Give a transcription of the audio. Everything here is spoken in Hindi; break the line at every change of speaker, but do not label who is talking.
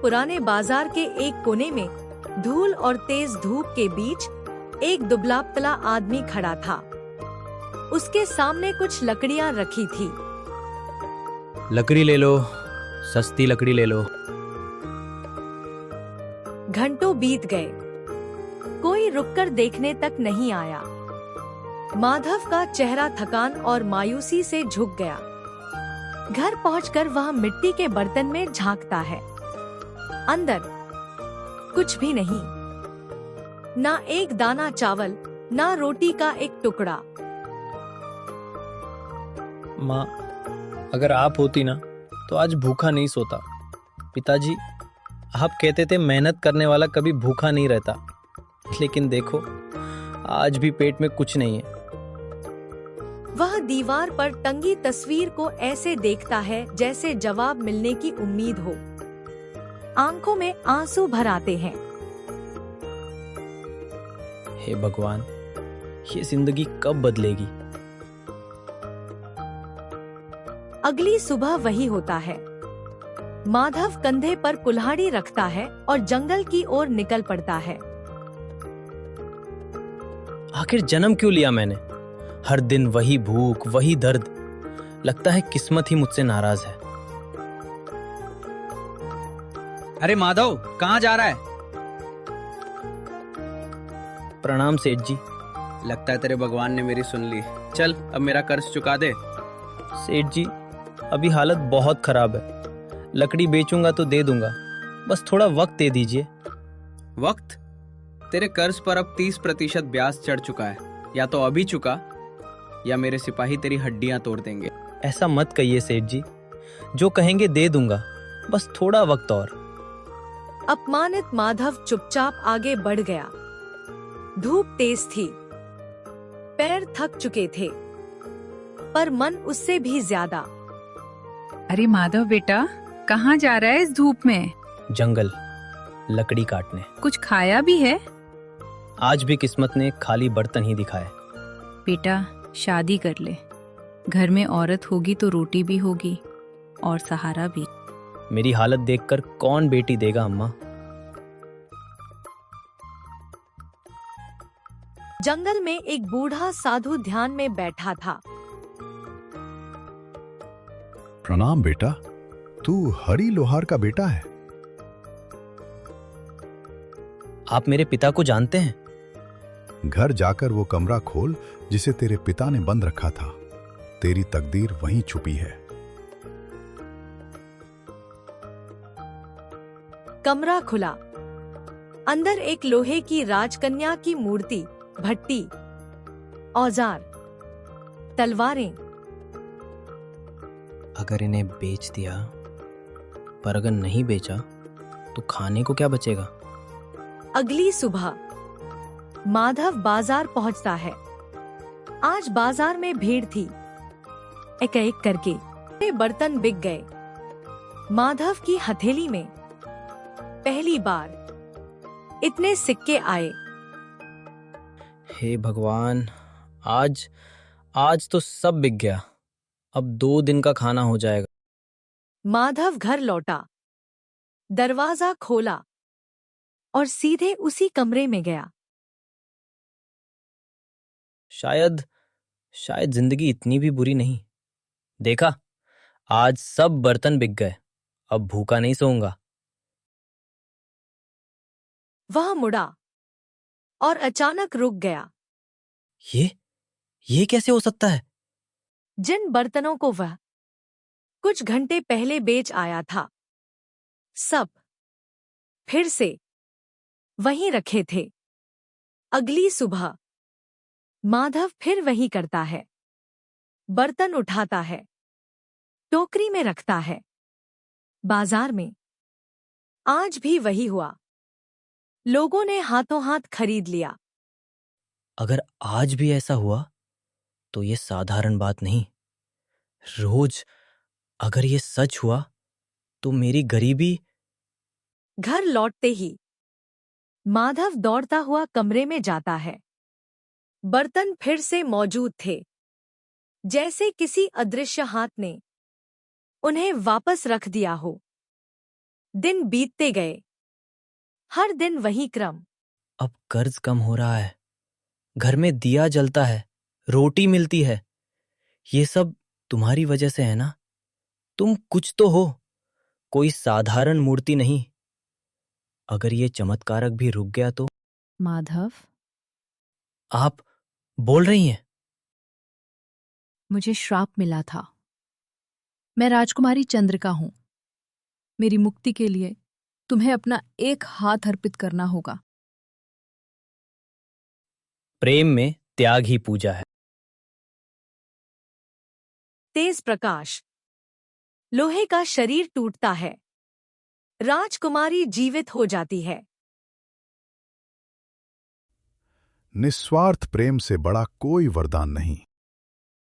पुराने बाजार के एक कोने में धूल और तेज धूप के बीच एक दुबला पतला आदमी खड़ा था। उसके सामने कुछ लकड़ियां रखी थी।
लकड़ी ले लो, सस्ती लकड़ी ले लो।
घंटों बीत गए, कोई रुककर देखने तक नहीं आया। माधव का चेहरा थकान और मायूसी से झुक गया। घर पहुंचकर वह मिट्टी के बर्तन में झांकता है। अंदर कुछ भी नहीं, ना एक दाना चावल, ना रोटी का एक टुकड़ा।
माँ, अगर आप होती ना तो आज भूखा नहीं सोता। पिताजी, आप कहते थे मेहनत करने वाला कभी भूखा नहीं रहता, लेकिन देखो आज भी पेट में कुछ नहीं है।
वह दीवार पर टंगी तस्वीर को ऐसे देखता है जैसे जवाब मिलने की उम्मीद हो। आंखों में आंसू भर आते हैं।
हे भगवान, ये जिंदगी कब बदलेगी?
अगली सुबह वही होता है। माधव कंधे पर कुल्हाड़ी रखता है और जंगल की ओर निकल पड़ता है।
आखिर जन्म क्यों लिया मैंने? हर दिन वही भूख, वही दर्द। लगता है किस्मत ही मुझसे नाराज है।
अरे माधव, कहाँ जा रहा है?
प्रणाम सेठ जी।
लगता है तेरे भगवान ने मेरी सुन ली। चल अब मेरा कर्ज चुका दे।
सेठ जी, अभी हालत बहुत खराब है। लकड़ी बेचूंगा तो दे दूंगा, बस थोड़ा वक्त दे दीजिए।
वक्त? तेरे कर्ज पर अब 30% ब्याज चढ़ चुका है। या तो अभी चुका या मेरे सिपाही तेरी हड्डियां तोड़ देंगे।
ऐसा मत कहिए सेठ जी, जो कहेंगे दे दूंगा, बस थोड़ा वक्त और।
अपमानित माधव चुपचाप आगे बढ़ गया। धूप तेज थी, पैर थक चुके थे, पर मन उससे भी ज्यादा।
अरे माधव बेटा, कहाँ जा रहा है इस धूप में?
जंगल, लकड़ी काटने।
कुछ खाया भी है?
आज भी किस्मत ने खाली बर्तन ही दिखाए।
बेटा, शादी कर ले। घर में औरत होगी तो रोटी भी होगी और सहारा भी।
मेरी हालत देखकर कौन बेटी देगा अम्मा?
जंगल में एक बूढ़ा साधु ध्यान में बैठा था।
प्रणाम बेटा, तू हरी लोहार का बेटा है?
आप मेरे पिता को जानते हैं?
घर जाकर वो कमरा खोल जिसे तेरे पिता ने बंद रखा था। तेरी तकदीर वहीं छुपी है।
कमरा खुला। अंदर एक लोहे की राजकन्या की मूर्ति, भट्टी, औजार, तलवारें।
अगर इन्हें बेच दिया, पर अगर नहीं बेचा तो खाने को क्या बचेगा?
अगली सुबह माधव बाजार पहुंचता है। आज बाजार में भीड़ थी। एक एक करके बर्तन बिक गए। माधव की हथेली में पहली बार इतने सिक्के आए।
हे भगवान, आज तो सब बिक गया। अब 2 दिन का खाना हो जाएगा।
माधव घर लौटा, दरवाजा खोला और सीधे उसी कमरे में गया।
शायद जिंदगी इतनी भी बुरी नहीं। देखा, आज सब बर्तन बिक गए। अब भूखा नहीं सोऊंगा।
वह मुड़ा और अचानक रुक गया।
ये कैसे हो सकता है?
जिन बर्तनों को वह कुछ घंटे पहले बेच आया था, सब फिर से वहीं रखे थे। अगली सुबह माधव फिर वही करता है। बर्तन उठाता है, टोकरी में रखता है। बाजार में आज भी वही हुआ। लोगों ने हाथों हाथ खरीद लिया।
अगर आज भी ऐसा हुआ तो ये साधारण बात नहीं। रोज अगर ये सच हुआ तो मेरी गरीबी।
घर लौटते ही माधव दौड़ता हुआ कमरे में जाता है। बर्तन फिर से मौजूद थे, जैसे किसी अदृश्य हाथ ने उन्हें वापस रख दिया हो। दिन बीतते गए। हर दिन वही क्रम।
अब कर्ज कम हो रहा है, घर में दिया जलता है, रोटी मिलती है। ये सब तुम्हारी वजह से है ना? तुम कुछ तो हो, कोई साधारण मूर्ति नहीं। अगर ये चमत्कारक भी रुक गया तो?
माधव,
आप बोल रही हैं?
मुझे श्राप मिला था। मैं राजकुमारी चंद्रिका हूं। मेरी मुक्ति के लिए तुम्हें अपना एक हाथ अर्पित करना होगा।
प्रेम में त्याग ही पूजा है।
तेज प्रकाश। लोहे का शरीर टूटता है। राजकुमारी जीवित हो जाती है।
निस्वार्थ प्रेम से बड़ा कोई वरदान नहीं।